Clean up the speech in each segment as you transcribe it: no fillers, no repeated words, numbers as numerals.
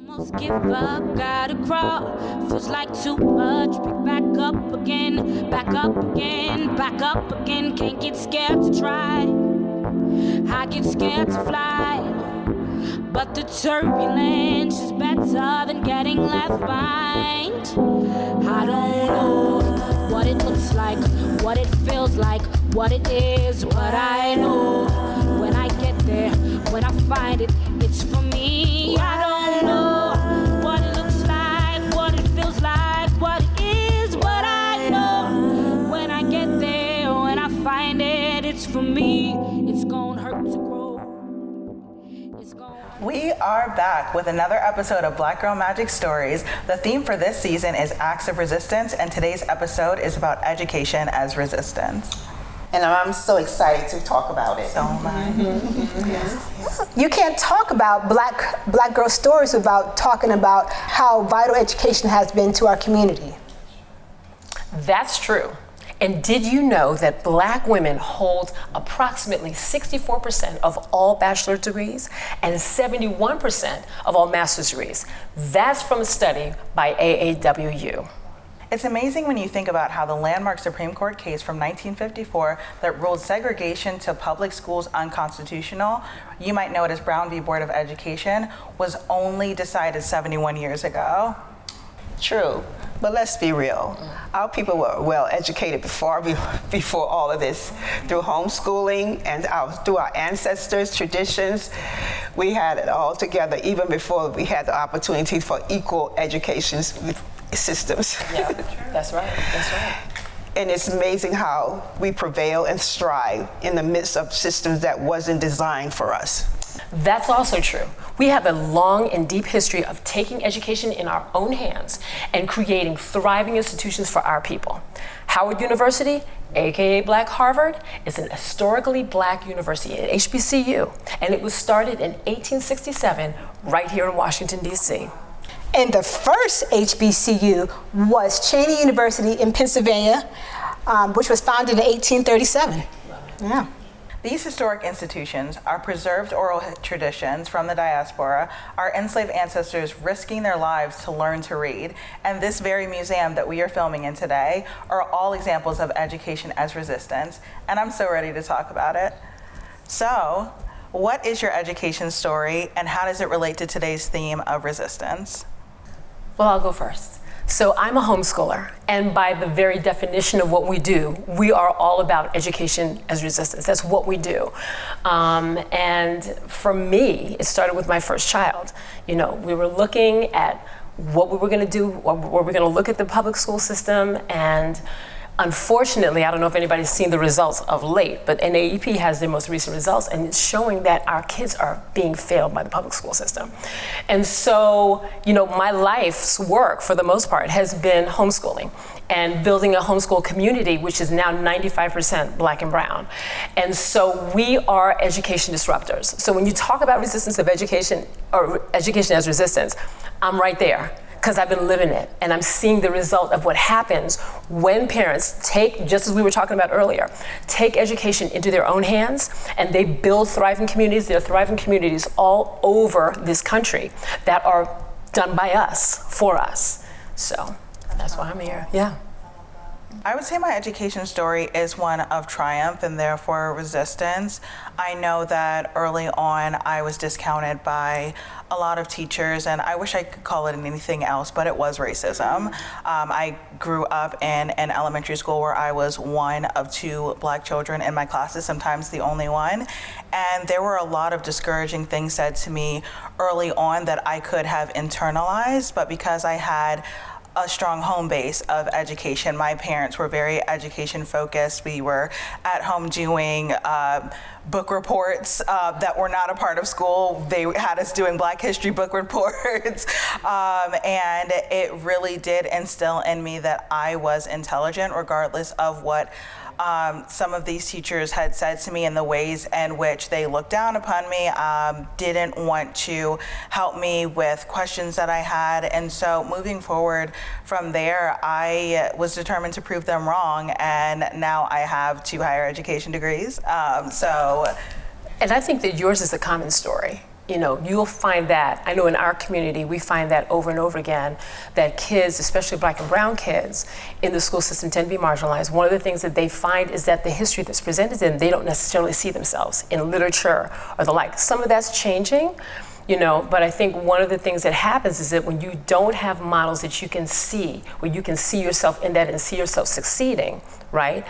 Almost give up, gotta crawl. Feels like too much. Pick back up again, back up again, back up again. Can't get scared to try. I get scared to fly. But the turbulence is better than getting left behind. I don't know what it looks like, what it feels like, what it is, but I know when I get there, when I find it, it's for me. I don't know what it looks like, what it feels like, what it is, but I know when I get there, when I find it, it's for me. It's gonna hurt to grow. We are back with another episode of Black Girl Magic Stories. The theme for this season is acts of resistance, and today's episode is about education as resistance. And I'm so excited to talk about it. So am I. Yes. You can't talk about black girl stories without talking about how vital education has been to our community. That's true. And did you know that Black women hold approximately 64% of all bachelor degrees and 71% of all master's degrees? That's from a study by AAWU. It's amazing when you think about how the landmark Supreme Court case from 1954 that ruled segregation to public schools unconstitutional, you might know it as Brown v. Board of Education, was only decided 71 years ago. True, but let's be real. Our people were well educated before all of this. Through homeschooling and through our ancestors' traditions, we had it all together even before we had the opportunity for equal education systems. Yeah, that's right, that's right. And it's amazing how we prevail and strive in the midst of systems that wasn't designed for us. That's also true. We have a long and deep history of taking education in our own hands and creating thriving institutions for our people. Howard University, aka Black Harvard, is an historically Black university, an HBCU, and it was started in 1867 right here in Washington, D.C. And the first HBCU was Cheney University in Pennsylvania, which was founded in 1837. Yeah. These historic institutions are preserved oral traditions from the diaspora, our enslaved ancestors risking their lives to learn to read, and this very museum that we are filming in today are all examples of education as resistance, and I'm so ready to talk about it. So, what is your education story, and how does it relate to today's theme of resistance? Well, I'll go first. So I'm a homeschooler, and by the very definition of what we do, we are all about education as resistance. That's what we do. And for me, it started with my first child. You know, we were looking at what we were gonna do, or were we gonna look at the public school system, and unfortunately, I don't know if anybody's seen the results of late, but NAEP has their most recent results, and it's showing that our kids are being failed by the public school system. And so, you know, my life's work, for the most part, has been homeschooling and building a homeschool community, which is now 95% Black and brown. And so we are education disruptors. So when you talk about resistance of education, or education as resistance, I'm right there, because I've been living it, and I'm seeing the result of what happens when parents take, just as we were talking about earlier, take education into their own hands, and they build thriving communities. There are thriving communities all over this country that are done by us, for us. So that's why I'm here, yeah. I would say my education story is one of triumph and therefore resistance. I know that early on I was discounted by a lot of teachers, and I wish I could call it anything else, but it was racism. I grew up in an elementary school where I was one of 2 Black children in my classes, sometimes the only one. And there were a lot of discouraging things said to me early on that I could have internalized, but because I had a strong home base of education. My parents were very education focused. We were at home doing book reports that were not a part of school. They had us doing Black History book reports. And it really did instill in me that I was intelligent regardless of what some of these teachers had said to me, in the ways in which they looked down upon me, didn't want to help me with questions that I had. And so moving forward from there, I was determined to prove them wrong. And now I have 2 higher education degrees. And I think that yours is a common story. you'll find that, I know in our community, we find that over and over again, that kids, especially Black and brown kids, in the school system tend to be marginalized. One of the things that they find is that the history that's presented to them, they don't necessarily see themselves in literature or the like. Some of that's changing, but I think one of the things that happens is that when you don't have models that you can see, where you can see yourself in that and see yourself succeeding, right,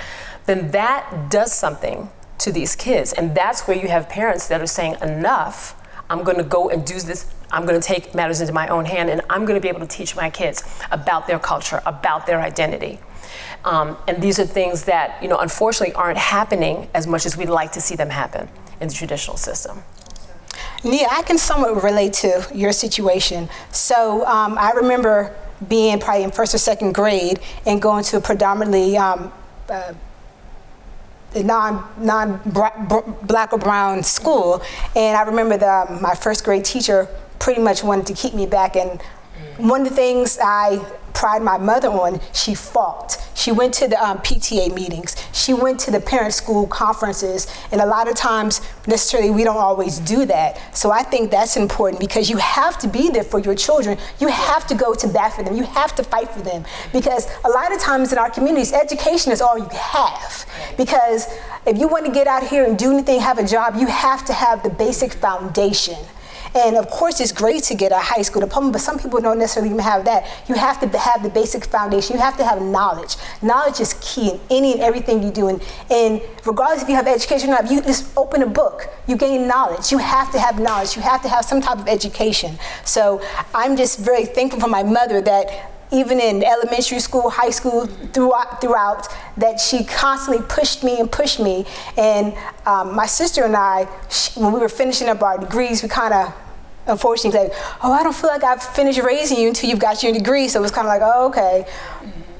then that does something to these kids. And that's where you have parents that are saying, enough, I'm going to go and do this. I'm going to take matters into my own hand, and I'm going to be able to teach my kids about their culture, about their identity. And these are things that, unfortunately aren't happening as much as we'd like to see them happen in the traditional system. Nia, I can somewhat relate to your situation. So I remember being probably in first or second grade and going to a predominantly non-Black or brown school, and I remember my first grade teacher pretty much wanted to keep me back, and one of the things I pride my mother on, she fought. She went to the PTA meetings, she went to the parent school conferences, and a lot of times necessarily we don't always do that. So I think that's important, because you have to be there for your children. You have to go to bat for them. You have to fight for them, because a lot of times in our communities, education is all you have. Because if you want to get out here and do anything, have a job, you have to have the basic foundation. And of course, it's great to get a high school diploma, but some people don't necessarily even have that. You have to have the basic foundation. You have to have knowledge. Knowledge is key in any and everything you do. And regardless if you have education or not, you just open a book, you gain knowledge. You have to have knowledge. You have to have some type of education. So I'm just very thankful for my mother that even in elementary school, high school, throughout, that she constantly pushed me. And my sister and I, when we were finishing up our degrees, we kind of, unfortunately, like, oh, I don't feel like I've finished raising you until you've got your degree. So it was kind of like, oh, okay,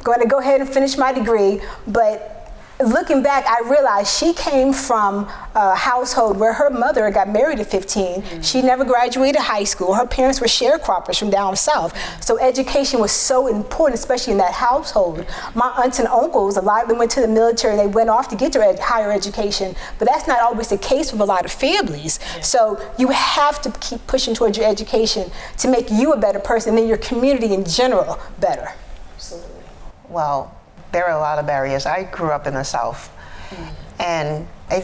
going to go ahead and finish my degree. But looking back, I realized she came from a household where her mother got married at 15. She never graduated high school. Her parents were sharecroppers from down south. So education was so important, especially in that household. My aunts and uncles, a lot of them went to the military. They went off to get their higher education, but that's not always the case with a lot of families. So you have to keep pushing towards your education to make you a better person, and then your community in general better. Absolutely. Well, there are a lot of barriers. I grew up in the South, and I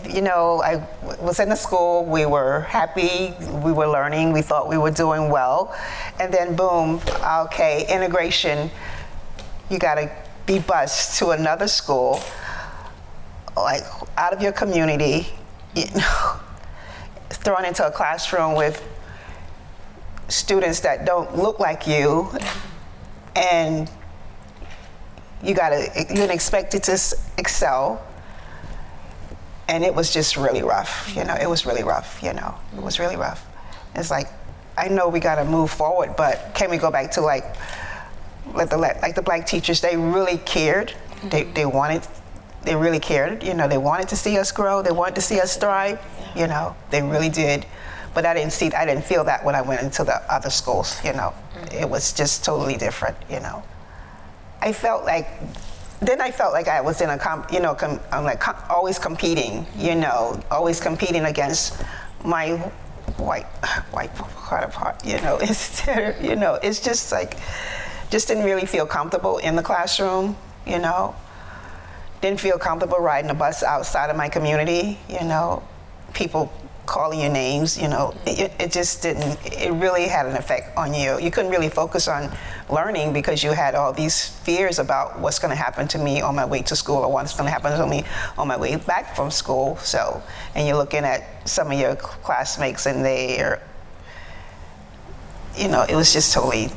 was in the school. We were happy. We were learning. We thought we were doing well, and then boom, okay, integration. You got to be bused to another school, like out of your community, thrown into a classroom with students that don't look like you, and you're expected to excel, and it was just really rough. It was really rough. It was really rough. It's like, I know we got to move forward, but can we go back to like the Black teachers? They really cared. They really cared. They wanted to see us grow. They wanted to see us thrive. They really did. But I didn't feel that when I went into the other schools. It was just totally different. I felt like I was in I'm like always competing, always competing against my white counterpart, it's just like, just didn't really feel comfortable in the classroom, didn't feel comfortable riding a bus outside of my community, people calling your names, it just didn't, it really had an effect on you. You couldn't really focus on learning because you had all these fears about what's going to happen to me on my way to school or what's going to happen to me on my way back from school. So, and you're looking at some of your classmates and they're, it was just totally,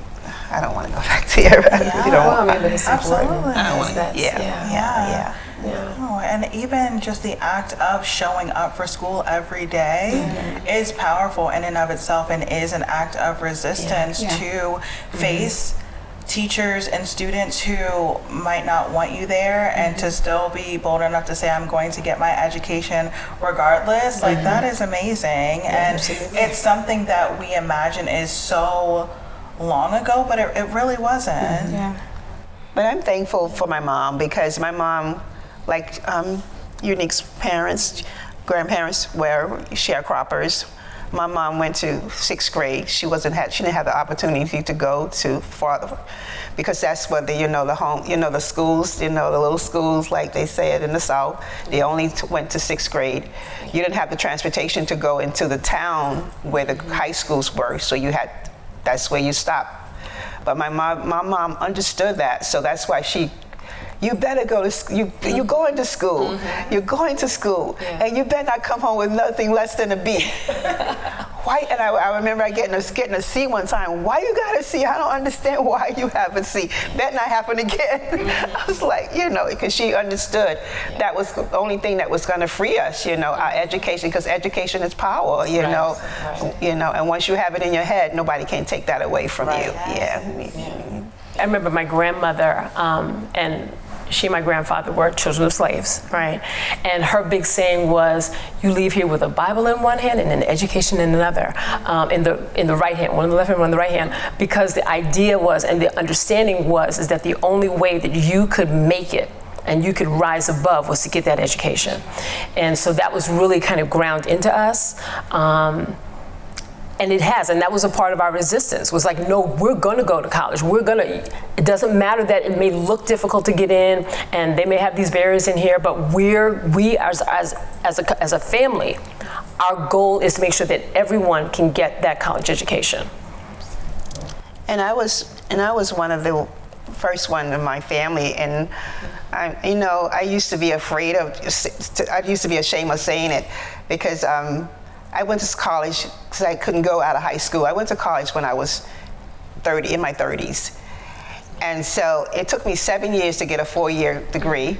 I don't want to go back there. Absolutely. I don't want to, yeah. Oh, and even just the act of showing up for school every day is powerful in and of itself, and is an act of resistance to face teachers and students who might not want you there, and to still be bold enough to say, I'm going to get my education regardless. Like, that is amazing. And it's something that we imagine is so long ago, but it really wasn't. But I'm thankful for my mom, because my mom, like Unique's parents, grandparents were sharecroppers. My mom went to 6th grade. She didn't have the opportunity to go to farther, because that's what the schools, the little schools, like they say it in the South, they only went to 6th grade. You didn't have the transportation to go into the town where the high schools were, so that's where you stopped. But my mom understood that, so that's why you better go to school. You're going to school. Mm-hmm. You're going to school, and you better not come home with nothing less than a B. Why? And I remember getting a C one time. Why you got a C? I don't understand why you have a C. Better not happen again. I was like, because she understood that was the only thing that was going to free us, our education, because education is power, and once you have it in your head, nobody can take that away from you. Yeah. I remember my grandmother, and she and my grandfather were children of slaves, right? And her big saying was, you leave here with a Bible in one hand and an education in another, in the right hand, one in the left hand, one in the right hand, because the idea was, and the understanding was, is that the only way that you could make it and you could rise above was to get that education. And so that was really kind of ground into us. And it has, and that was a part of our resistance, was like, no, we're gonna go to college. It doesn't matter that it may look difficult to get in, and they may have these barriers in here, but we as a family, our goal is to make sure that everyone can get that college education. And I was one of the first one in my family, and I used to be ashamed of saying it, because I went to college because I couldn't go out of high school. I went to college when I was in my 30s. And so it took me 7 years to get a 4-year degree.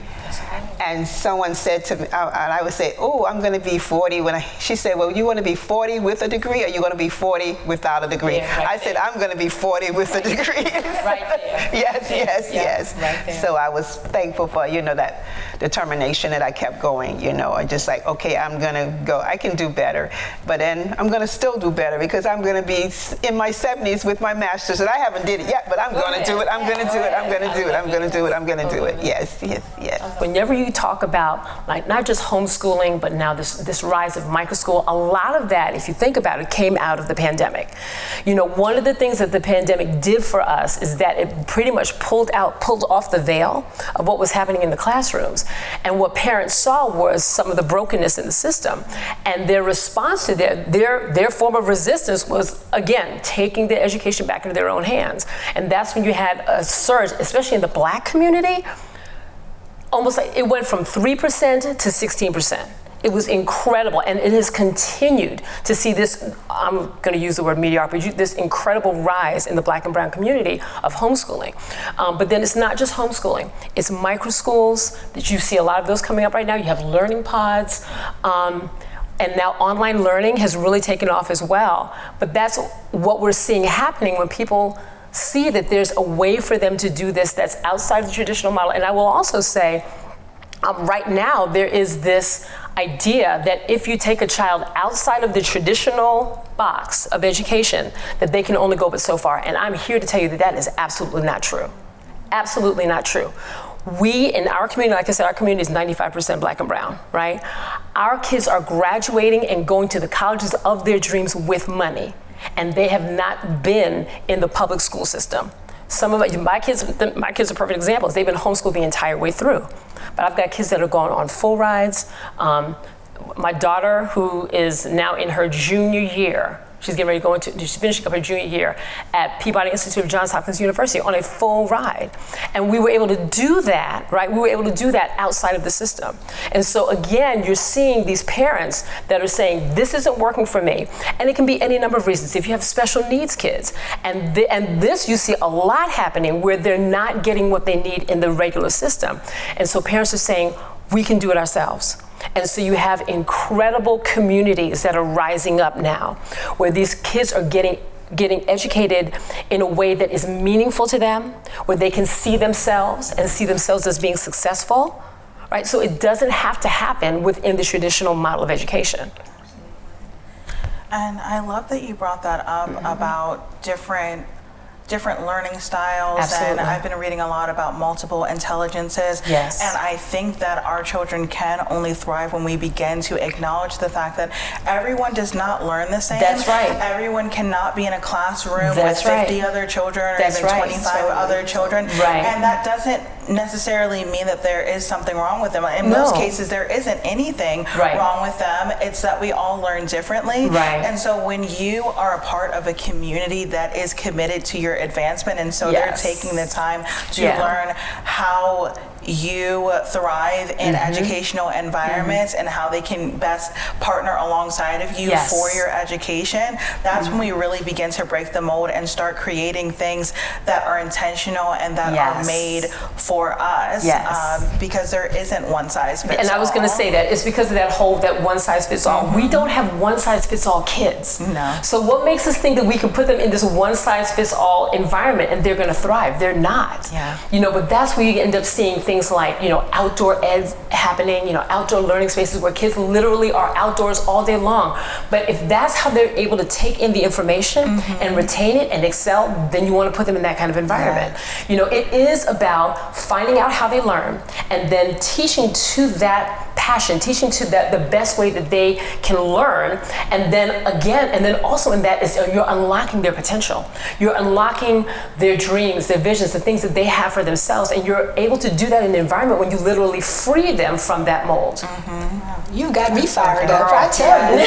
And someone said to me, and I would say, oh, I'm going to be 40. She said, well, you want to be 40 with a degree, or you going to be 40 without a degree? Yeah, I said, I'm going to be 40 with a degree. Right there. Yes. Right there. So I was thankful for, that determination that I kept going, I just like, okay, I'm going to go. I can do better. But then I'm going to still do better, because I'm going to be in my 70s with my master's, and I haven't did it yet, but I'm going to do it. I'm going to do it. I'm going to do it. I'm going to do it. I'm going to do it. Yes. Whenever you talk about, like, not just homeschooling, but now this rise of microschool, a lot of that, if you think about it, came out of the pandemic. One of the things that the pandemic did for us is that it pretty much pulled off the veil of what was happening in the classrooms. And what parents saw was some of the brokenness in the system. And their response to their form of resistance was, again, taking the education back into their own hands. And that's when you had a surge, especially in the Black community. Almost like it went from 3% to 16%. It was incredible, and it has continued to see this, I'm going to use the word mediocrity, this incredible rise in the Black and brown community of homeschooling. But then it's not just homeschooling, it's micro schools that you see a lot of those coming up right now. You have learning pods, and now online learning has really taken off as well. But that's what we're seeing happening when people see that there's a way for them to do this that's outside the traditional model. And I will also say, right now, there is this idea that if you take a child outside of the traditional box of education, that they can only go but so far. And I'm here to tell you that that is absolutely not true. Absolutely not true. We, in our community, like I said, our community is 95% Black and brown, right? Our kids are graduating and going to the colleges of their dreams with money. And they have not been in the public school system. Some of my kids are perfect examples. They've been homeschooled the entire way through. But I've got kids that are going on full rides. My daughter, who is now in her junior year, she's getting ready to she's finishing up her junior year at Peabody Institute of Johns Hopkins University on a full ride. And we were able to do that, right? We were able to do that outside of the system. And so again, you're seeing these parents that are saying, this isn't working for me. And it can be any number of reasons. If you have special needs kids, and this you see a lot happening where they're not getting what they need in the regular system. And so parents are saying, we can do it ourselves. And so you have incredible communities that are rising up now, where these kids are getting educated in a way that is meaningful to them, where they can see themselves and see themselves as being successful, right? So it doesn't have to happen within the traditional model of education. And I love that you brought that up about different different learning styles. Absolutely. And I've been reading a lot about multiple intelligences. Yes. And I think that our children can only thrive when we begin to acknowledge the fact that everyone does not learn the same. That's right. Everyone cannot be in a classroom That's with 50 right. other children or That's even right. 25 other children. Right. And that doesn't necessarily mean that there is something wrong with them. In most cases, there isn't anything wrong with them. It's that we all learn differently. Right. And so when you are a part of a community that is committed to your advancement, and so they're taking the time to learn how you thrive in educational environments and how they can best partner alongside of you for your education, that's when we really begin to break the mold and start creating things that are intentional and that are made for us. Because there isn't one size fits all. And I was going to say that it's because of that one size fits all. We don't have one size fits all kids. No. So what makes us think that we can put them in this one size fits all environment and they're going to thrive? They're not. But that's where you end up seeing things like, outdoor eds happening, outdoor learning spaces where kids literally are outdoors all day long. But if that's how they're able to take in the information and retain it and excel, then you want to put them in that kind of environment. It is about finding out how they learn and then teaching to that passion, teaching to that the best way that they can learn. And then also in that is you're unlocking their potential. You're unlocking their dreams, their visions, the things that they have for themselves. And you're able to do that in an environment when you literally free them from that mold. You got me fired up, I tell you.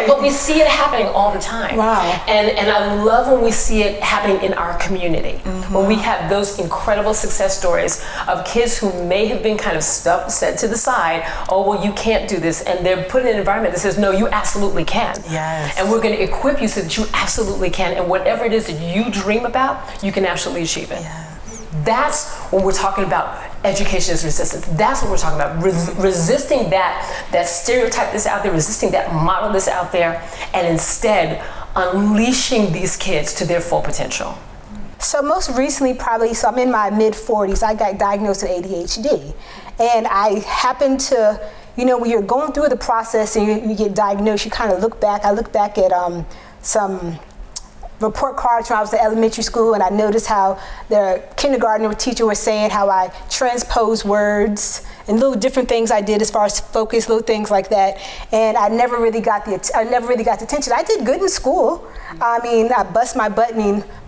But we see it happening all the time. Wow. And I love when we see it happening in our community. When we have those incredible success stories of kids who may have been kind of set to the side, oh, well, you can't do this. And they're put in an environment that says, no, you absolutely can. Yes. And we're going to equip you so that you absolutely can. And whatever it is that you dream about, you can absolutely achieve it. Yes. That's when we're talking about education is resistance. That's what we're talking about. Resisting that stereotype that's out there, resisting that model that's out there, and instead unleashing these kids to their full potential. So most recently, I'm in my mid-40s, I got diagnosed with ADHD. And I happened to, when you're going through the process and you get diagnosed, you kind of look back. I look back at some report cards when I was in elementary school, and I noticed how the kindergarten teacher was saying how I transposed words and little different things I did as far as focus, little things like that. And I never really got the attention. I did good in school. I bust my butt.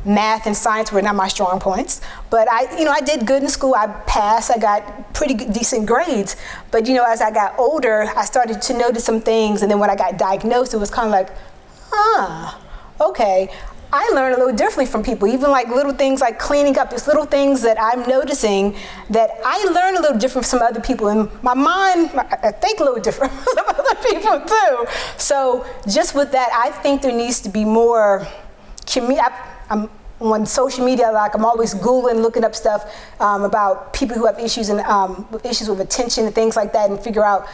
Math and science were not my strong points, but I did good in school. I passed. I got pretty good, decent grades. But as I got older, I started to notice some things. And then when I got diagnosed, it was kind of like, okay. I learn a little differently from people, even like little things like cleaning up. There's little things that I'm noticing that I learn a little different from other people. And my mind, I think a little different from some other people too. So just with that, I think there needs to be more I'm on social media, I'm always Googling, looking up stuff about people who have issues issues with attention and things like that, and figure out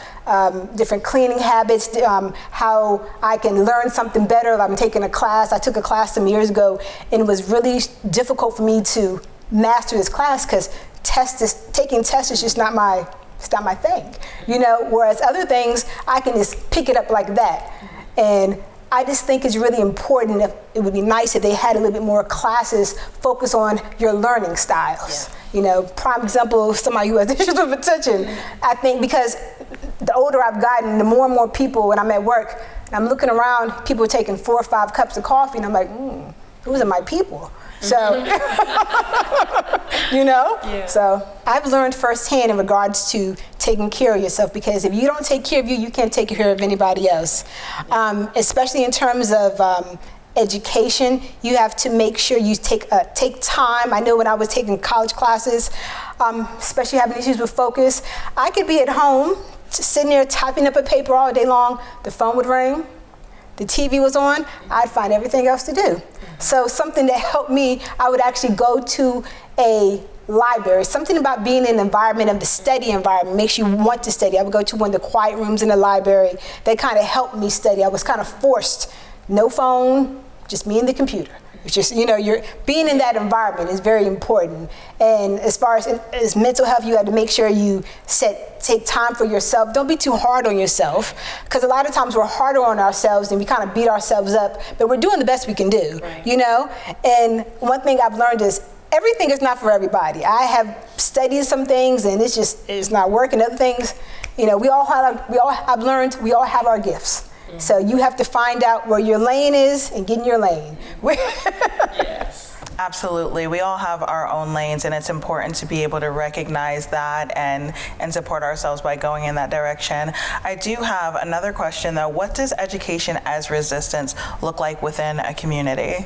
different cleaning habits, how I can learn something better. I'm taking a class. I took a class some years ago, and it was really difficult for me to master this class because taking tests is just not my thing, Whereas other things I can just pick it up like that, and I just think it's really important. It would be nice if they had a little bit more classes focus on your learning styles. Prime example of somebody who has issues with attention. I think because the older I've gotten, the more and more people when I'm at work, and I'm looking around, people are taking 4 or 5 cups of coffee, and I'm like, those are my people. So, So I've learned firsthand in regards to taking care of yourself, because if you don't take care of you can't take care of anybody else. Especially in terms of education, you have to make sure you take time. I know when I was taking college classes, especially having issues with focus, I could be at home just sitting there typing up a paper all day long. The phone would ring, the TV was on, I'd find everything else to do. So something that helped me, I would actually go to a library. Something about being in an environment of the study environment makes you want to study. I would go to one of the quiet rooms in the library. That kind of helped me study. I was kind of forced. No phone, just me and the computer. Just, you're being in that environment is very important. And as far as mental health, you have to make sure you take time for yourself. Don't be too hard on yourself, because a lot of times we're harder on ourselves and we kind of beat ourselves up, but we're doing the best we can do, And one thing I've learned is everything is not for everybody. I have studied some things and it's not working. Other things, I've learned we all have our gifts. So you have to find out where your lane is and get in your lane. Yes. Absolutely. We all have our own lanes, and it's important to be able to recognize that and support ourselves by going in that direction. I do have another question, though. What does education as resistance look like within a community?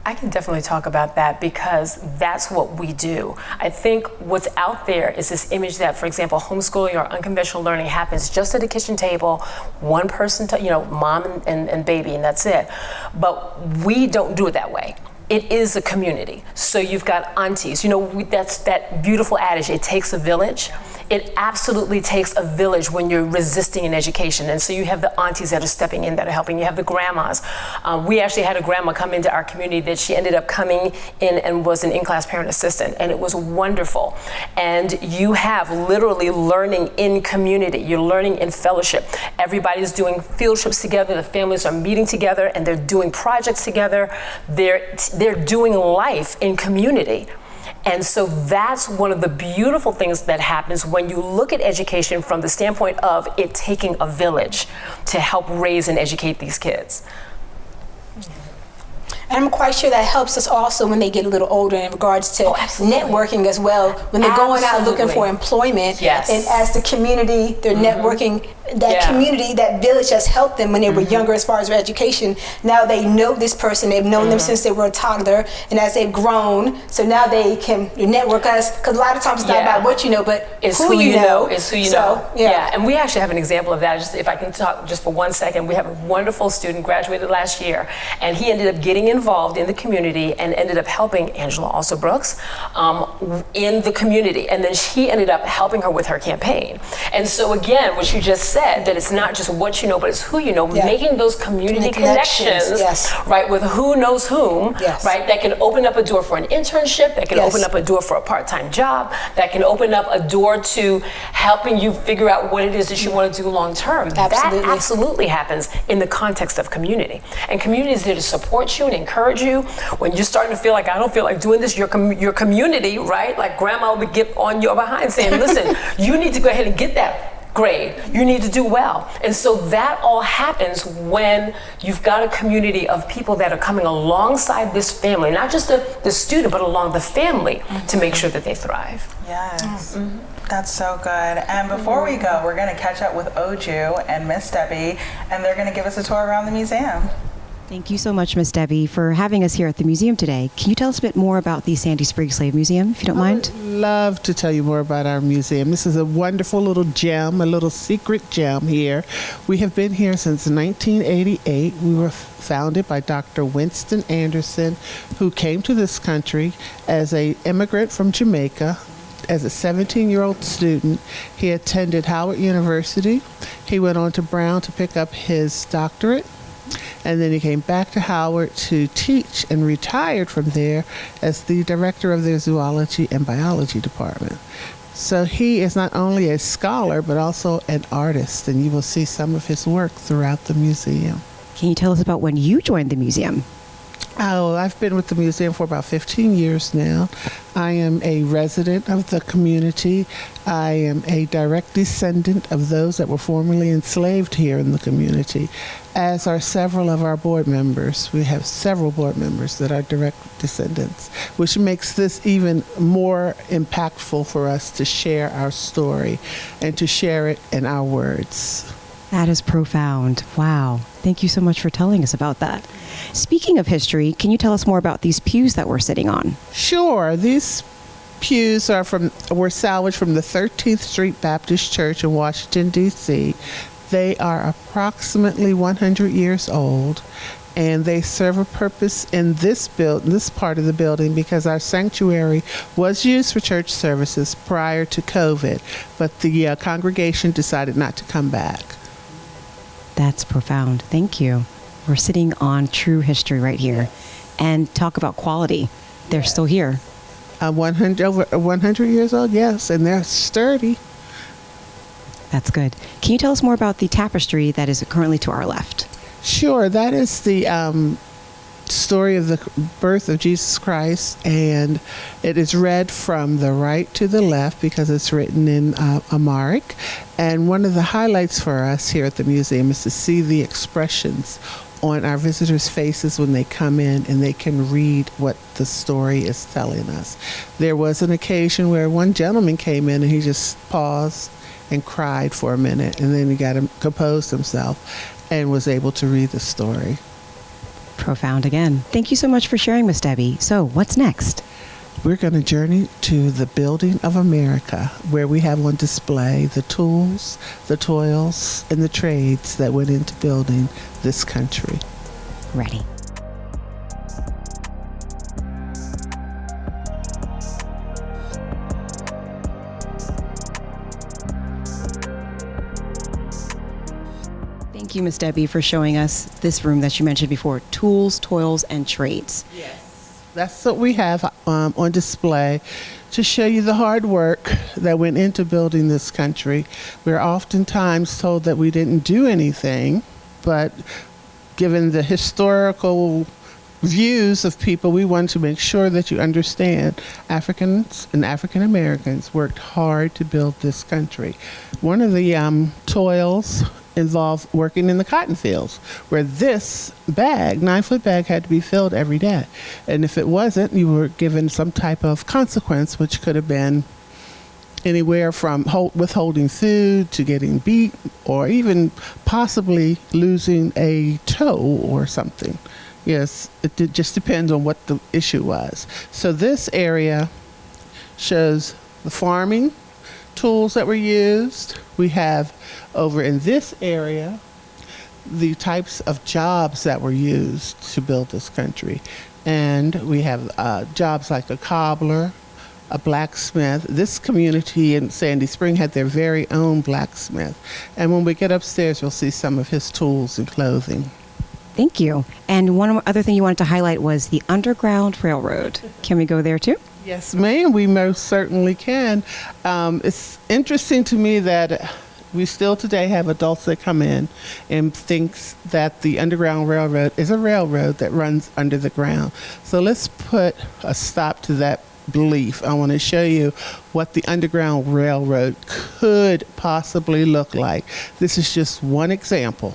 I can definitely talk about that, because that's what we do. I think what's out there is this image that, for example, homeschooling or unconventional learning happens just at the kitchen table, one person, mom and baby, and that's it. But we don't do it that way. It is a community. So you've got aunties. That's that beautiful adage, it takes a village. It absolutely takes a village when you're resisting in education. And so you have the aunties that are stepping in, that are helping. You have the grandmas. We actually had a grandma come into our community that she ended up coming in and was an in-class parent assistant. And it was wonderful. And you have literally learning in community. You're learning in fellowship. Everybody's doing field trips together. The families are meeting together and they're doing projects together. They're doing life in community. And so that's one of the beautiful things that happens when you look at education from the standpoint of it taking a village to help raise and educate these kids. And I'm quite sure that helps us also when they get a little older in regards to networking as well. When they're going out looking for employment, and as the community, they're networking, that community, that village has helped them when they were younger as far as their education. Now they know this person, they've known them since they were a toddler, and as they've grown, so now they can network us, because a lot of times it's not about what you know, but it's who you know. It's who you know. And we actually have an example of that. Just if I can talk just for 1 second, we have a wonderful student, graduated last year, and he ended up getting involved in the community and ended up helping Angela also Brooks in the community, and then she ended up helping her with her campaign. And so again, what you just said, that it's not just what you know, but it's who you know, making those community connections, right, with who knows whom, right, that can open up a door for an internship, that can open up a door for a part-time job, that can open up a door to helping you figure out what it is that you want to do long term. That absolutely happens in the context of community. And community is there to support you and encourage you. When you're starting to feel like, I don't feel like doing this, your community, right, like grandma will get on your behind saying, listen, you need to go ahead and get that grade. You need to do well. And so that all happens when you've got a community of people that are coming alongside this family, not just the student, but along the family to make sure that they thrive. Yes. That's so good. And before we go, we're going to catch up with Oju and Miss Debbie, and they're going to give us a tour around the museum. Thank you so much, Miss Debbie, for having us here at the museum today. Can you tell us a bit more about the Sandy Spriggs Slave Museum, if you don't mind? I would love to tell you more about our museum. This is a wonderful little gem, a little secret gem here. We have been here since 1988. We were founded by Dr. Winston Anderson, who came to this country as an immigrant from Jamaica. As a 17-year-old student, he attended Howard University. He went on to Brown to pick up his doctorate. And then he came back to Howard to teach and retired from there as the director of their zoology and biology department. So he is not only a scholar, but also an artist, and you will see some of his work throughout the museum. Can you tell us about when you joined the museum? Oh, I've been with the museum for about 15 years now. I am a resident of the community. I am a direct descendant of those that were formerly enslaved here in the community, as are several of our board members. We have several board members that are direct descendants, which makes this even more impactful for us to share our story and to share it in our words. That is profound. Wow. Thank you so much for telling us about that. Speaking of history, can you tell us more about these pews that we're sitting on? Sure. These pews were salvaged from the 13th Street Baptist Church in Washington, D.C. They are approximately 100 years old, and they serve a purpose in this part of the building because our sanctuary was used for church services prior to COVID, but the congregation decided not to come back. That's profound. Thank you. We're sitting on true history right here. and talk about quality. They're still here. 100 years old, yes, and they're sturdy. That's good. Can you tell us more about the tapestry that is currently to our left? Sure, that is the story of the birth of Jesus Christ, and it is read from the right to the left because it's written in Amharic. And one of the highlights for us here at the museum is to see the expressions on our visitors' faces when they come in, and they can read what the story is telling us. There was an occasion where one gentleman came in and he just paused and cried for a minute, and then he got him composed himself and was able to read the story. Profound again. Thank you so much for sharing, Miss Debbie. So what's next? We're going to journey to the building of America, where we have on display the tools, the toils, and the trades that went into building this country. Ready. Thank you, Miss Debbie, for showing us this room that you mentioned before, tools, toils, and trades. Yes. That's what we have on display to show you the hard work that went into building this country. We're oftentimes told that we didn't do anything, but given the historical views of people, we want to make sure that you understand Africans and African Americans worked hard to build this country. One of the toils involved working in the cotton fields, where this bag, 9-foot bag, had to be filled every day. And if it wasn't, you were given some type of consequence, which could have been anywhere from withholding food to getting beat, or even possibly losing a toe or something. Yes, it just depends on what the issue was. So this area shows the farming tools that were used. We have over in this area the types of jobs that were used to build this country. And we have jobs like a cobbler, a blacksmith. This community in Sandy Spring had their very own blacksmith. And when we get upstairs, you'll see some of his tools and clothing. Thank you. And one other thing you wanted to highlight was the Underground Railroad. Can we go there too? Yes, ma'am, we most certainly can. It's interesting to me that we still today have adults that come in and thinks that the Underground Railroad is a railroad that runs under the ground. So let's put a stop to that belief. I want to show you what the Underground Railroad could possibly look like. This is just one example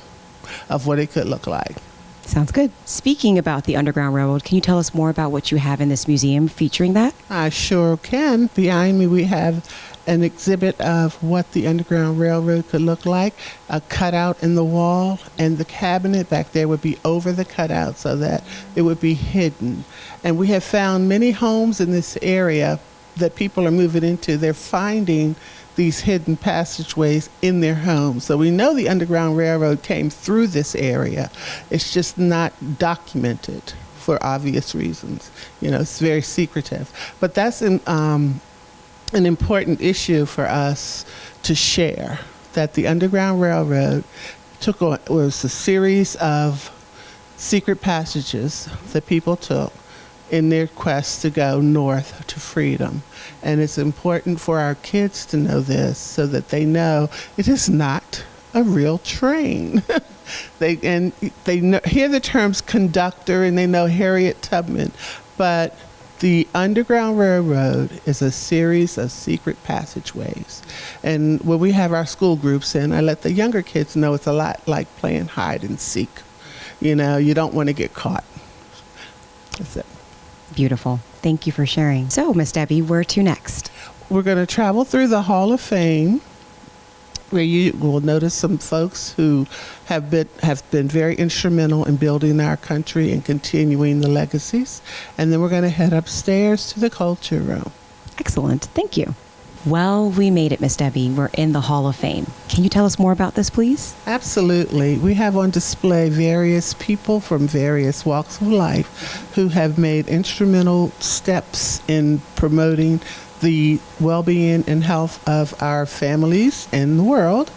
of what it could look like. Sounds good. Speaking about the Underground Railroad, can you tell us more about what you have in this museum featuring that? I sure can. Behind me, we have an exhibit of what the Underground Railroad could look like, a cutout in the wall, and the cabinet back there would be over the cutout so that it would be hidden. And we have found many homes in this area that people are moving into. They're finding these hidden passageways in their homes. So we know the Underground Railroad came through this area. It's just not documented for obvious reasons. You know, it's very secretive. But that's an important issue for us to share, that the Underground Railroad was a series of secret passages that people took in their quest to go north to freedom. And it's important for our kids to know this so that they know it is not a real train. They hear the terms conductor and they know Harriet Tubman, but the Underground Railroad is a series of secret passageways. And when we have our school groups in, I let the younger kids know it's a lot like playing hide and seek. You know, you don't want to get caught. That's it. Beautiful. Thank you for sharing. So, Miss Debbie, where to next? We're going to travel through the Hall of Fame, where you will notice some folks who have been very instrumental in building our country and continuing the legacies. And then we're going to head upstairs to the culture room. Excellent. Thank you. Well, we made it, Miss Debbie. We're in the Hall of Fame. Can you tell us more about this, please? Absolutely. We have on display various people from various walks of life who have made instrumental steps in promoting the well-being and health of our families and the world.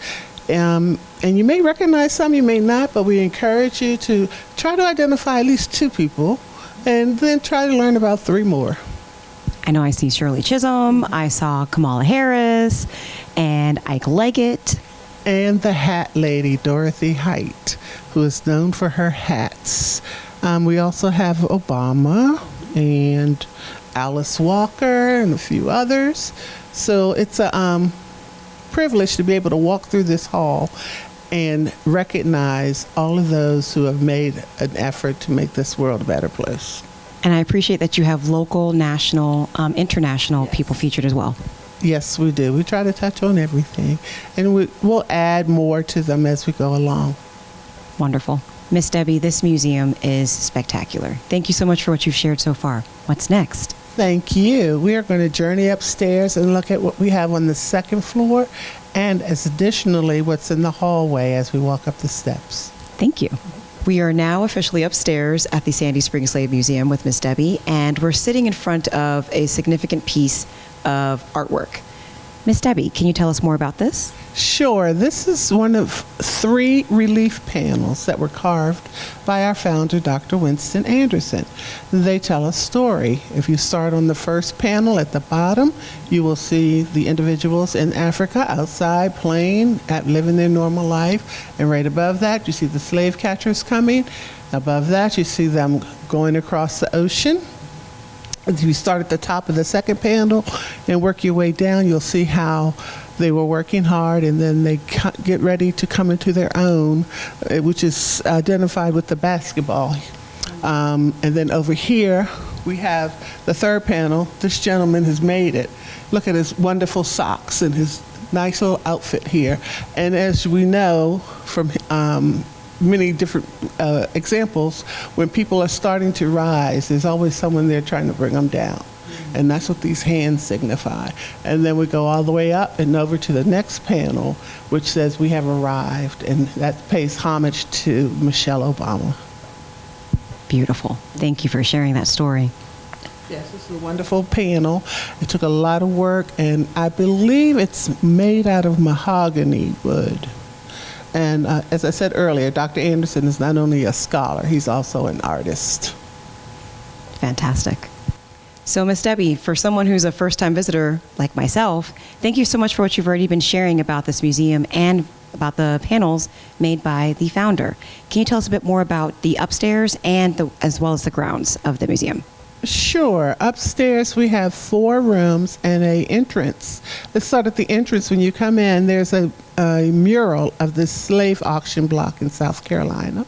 And you may recognize some, you may not, but we encourage you to try to identify at least two people and then try to learn about 3 more. I know I see Shirley Chisholm, I saw Kamala Harris, and Ike Leggett. And the hat lady, Dorothy Height, who is known for her hats. We also have Obama and Alice Walker and a few others. So it's a privilege to be able to walk through this hall and recognize all of those who have made an effort to make this world a better place. And I appreciate that you have local, national, international people featured as well. Yes, we do. We try to touch on everything, and we'll add more to them as we go along. Wonderful. Miss Debbie, this museum is spectacular. Thank you so much for what you've shared so far. What's next? Thank you. We are going to journey upstairs and look at what we have on the 2nd floor, and as additionally what's in the hallway as we walk up the steps. Thank you. We are now officially upstairs at the Sandy Springs Slave Museum with Miss Debbie, and we're sitting in front of a significant piece of artwork. Miss Debbie, can you tell us more about this? Sure. This is one of 3 relief panels that were carved by our founder, Dr. Winston Anderson. They tell a story. If you start on the first panel at the bottom, you will see the individuals in Africa outside playing, living their normal life. And right above that, you see the slave catchers coming. Above that, you see them going across the ocean. If you start at the top of the 2nd panel and work your way down, you'll see how they were working hard, and then they get ready to come into their own, which is identified with the basketball. And then over here, we have the 3rd panel. This gentleman has made it. Look at his wonderful socks and his nice little outfit here. And as we know from many different examples, when people are starting to rise, there's always someone there trying to bring them down. And that's what these hands signify. And then we go all the way up and over to the next panel, which says we have arrived, and that pays homage to Michelle Obama. Beautiful. Thank you for sharing that story. Yes, this is a wonderful panel. It took a lot of work, and I believe it's made out of mahogany wood. And as I said earlier, Dr. Anderson is not only a scholar, he's also an artist. Fantastic. So, Miss Debbie, for someone who's a first-time visitor like myself, thank you so much for what you've already been sharing about this museum and about the panels made by the founder. Can you tell us a bit more about the upstairs and as well as the grounds of the museum? Sure. Upstairs we have 4 rooms and an entrance. Let's start at the entrance. When you come in, there's a mural of the slave auction block in South Carolina.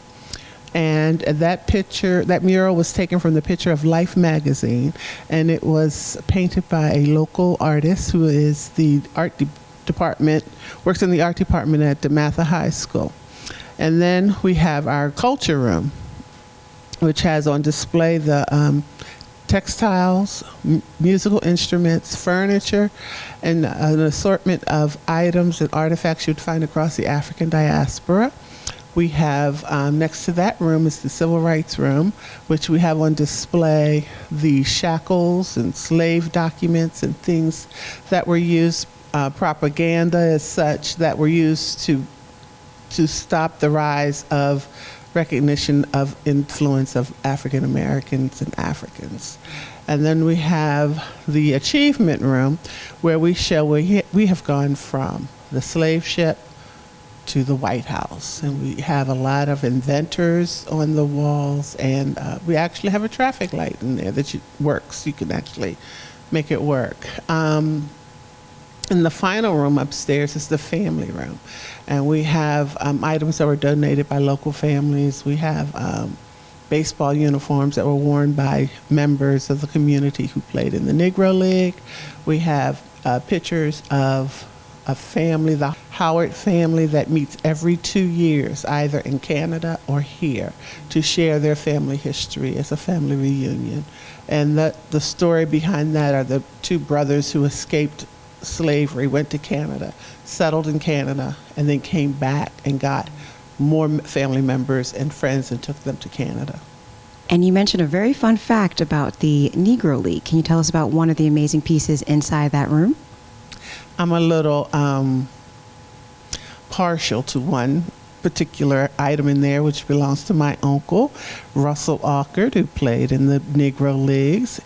And that mural was taken from the picture of Life magazine, and it was painted by a local artist who is the art department, works in the art department at DeMatha High School. And then we have our culture room, which has on display the textiles, musical instruments, furniture, and an assortment of items and artifacts you'd find across the African diaspora. We have, next to that room is the Civil Rights Room, which we have on display the shackles and slave documents and things that were used, propaganda as such, that were used to stop the rise of recognition of influence of African Americans and Africans. And then we have the Achievement Room, where we show where we have gone from the slave ship to the White House. And we have a lot of inventors on the walls, and we actually have a traffic light in there that works. You can actually make it work. And the final room upstairs is the family room. And we have items that were donated by local families. We have baseball uniforms that were worn by members of the community who played in the Negro League. We have pictures of a family, the Howard family, that meets every 2 years, either in Canada or here, to share their family history as a family reunion. And the story behind that are the 2 brothers who escaped slavery, went to Canada, settled in Canada, and then came back and got more family members and friends and took them to Canada. And you mentioned a very fun fact about the Negro League. Can you tell us about one of the amazing pieces inside that room? I'm a little partial to one particular item in there, which belongs to my uncle, Russell Alkert, who played in the Negro Leagues.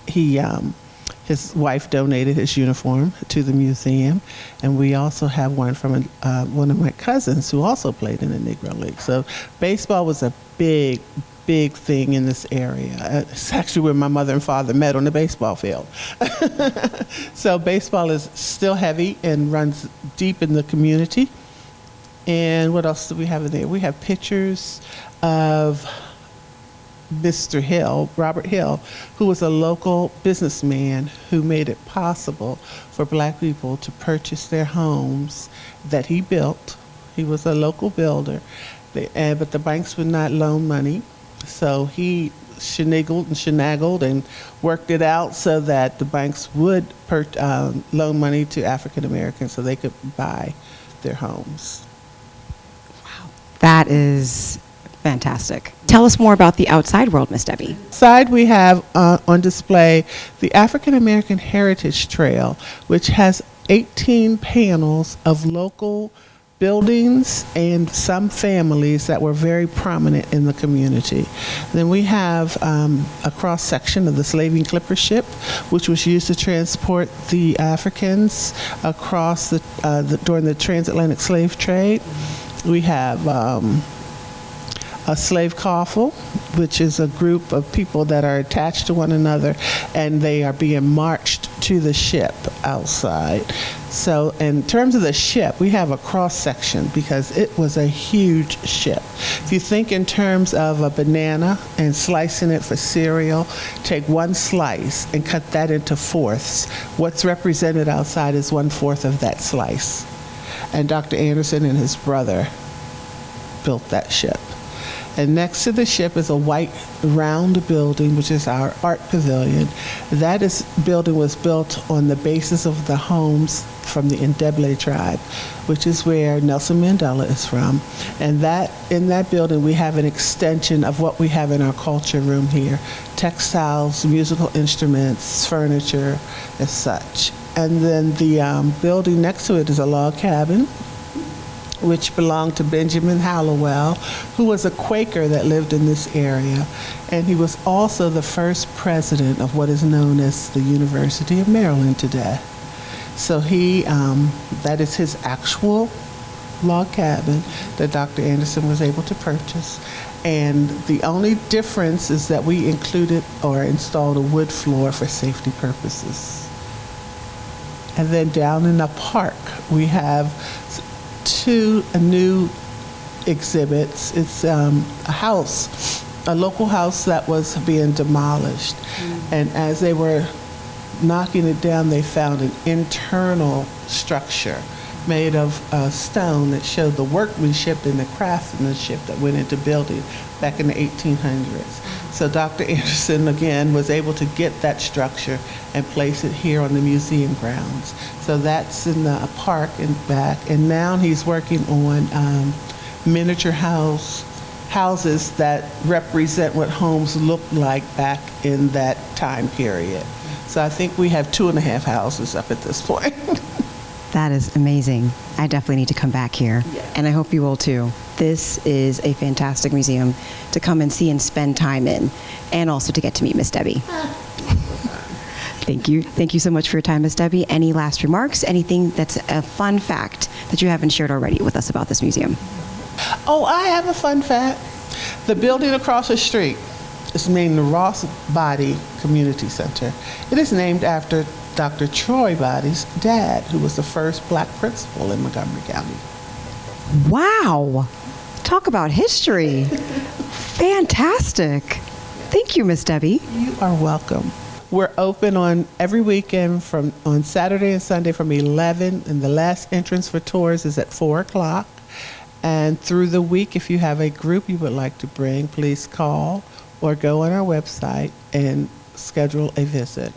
His wife donated his uniform to the museum, and we also have one from one of my cousins who also played in the Negro League. So baseball was a big thing in this area. It's actually where my mother and father met, on the baseball field. So baseball is still heavy and runs deep in the community. And what else do we have in there? We have pictures of Mr. Hill, Robert Hill, who was a local businessman who made it possible for black people to purchase their homes that he built. He was a local builder, but the banks would not loan money. So he finagled and worked it out so that the banks would loan money to African Americans so they could buy their homes. That is fantastic. Tell us more about the outside world, Miss Debbie. Outside, we have on display the African American Heritage Trail, which has 18 panels of local buildings and some families that were very prominent in the community. Then we have a cross-section of the slaving clipper ship, which was used to transport the Africans across during the transatlantic slave trade. We have a slave coffle, which is a group of people that are attached to one another, and they are being marched to the ship outside. So in terms of the ship, we have a cross-section because it was a huge ship. If you think in terms of a banana and slicing it for cereal, take one slice and cut that into fourths. What's represented outside is 1/4 of that slice. And Dr. Anderson and his brother built that ship. And next to the ship is a white round building, which is our art pavilion. That building was built on the basis of the homes from the Ndebele tribe, which is where Nelson Mandela is from. And in that building, we have an extension of what we have in our culture room here: textiles, musical instruments, furniture, as such. And then the building next to it is a log cabin, which belonged to Benjamin Hallowell, who was a Quaker that lived in this area. And he was also the first president of what is known as the University of Maryland today. So that is his actual log cabin that Dr. Anderson was able to purchase. And the only difference is that we included or installed a wood floor for safety purposes. And then down in the park, we have two new exhibits. It's a local house that was being demolished. And as they were knocking it down, they found an internal structure made of stone that showed the workmanship and the craftsmanship that went into building back in the 1800s. So Dr. Anderson, again, was able to get that structure and place it here on the museum grounds. So that's in the park and back. And now he's working on miniature houses that represent what homes looked like back in that time period. So I think we have 2.5 houses up at this point. That is amazing. I definitely need to come back here, and I hope you will too. This is a fantastic museum to come and see and spend time in, and also to get to meet Miss Debbie. Thank you. Thank you so much for your time, Miss Debbie. Any last remarks? Anything that's a fun fact that you haven't shared already with us about this museum? Oh, I have a fun fact. The building across the street is named the Ross Body Community Center. It is named after Dr. Troy Body's dad, who was the first black principal in Montgomery County. Wow. Talk about history. Fantastic. Thank you, Miss Debbie. You are welcome. We're open on every weekend on Saturday and Sunday from 11, and the last entrance for tours is at 4 o'clock. And through the week, if you have a group you would like to bring, please call or go on our website and schedule a visit.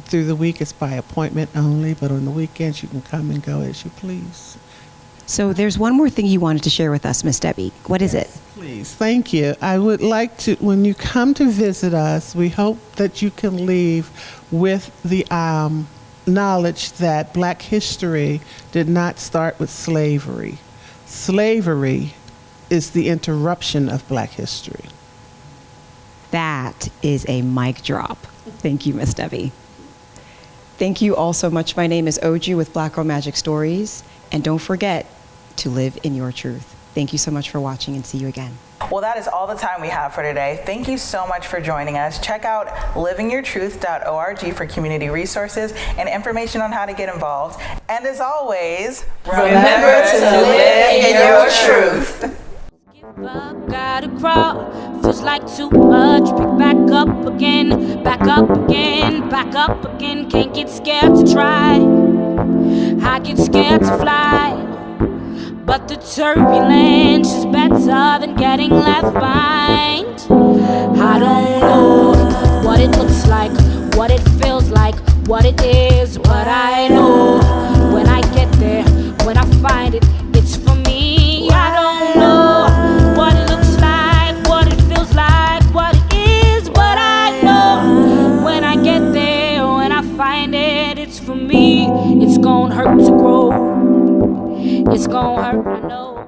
Through the week, it's by appointment only, but on the weekends, you can come and go as you please. So there's one more thing you wanted to share with us, Miss Debbie. What is it? Please, thank you. I would like to, when you come to visit us, we hope that you can leave with the knowledge that black history did not start with slavery. Slavery is the interruption of Black history. That is a mic drop. Thank you, Miss Debbie. Thank you all so much. My name is Oju with Black Girl Magic Stories, and don't forget to live in your truth. Thank you so much for watching, and see you again. Well, that is all the time we have for today. Thank you so much for joining us. Check out livingyourtruth.org for community resources and information on how to get involved. And as always, Remember to live in your truth. Give up, gotta crawl. Feels like too much. Pick back up again, back up again, back up again. Can't get scared to try. I get scared to fly. But the turbulence is better than getting left behind. I don't know what it looks like, what it feels like, what it is, what I know. When I get there, when I find it, it's for me. I don't know what it looks like, what it feels like, what it is, but I know when I get there, when I find it, it's for me. It's gonna hurt to grow. It's gonna hurt, I know.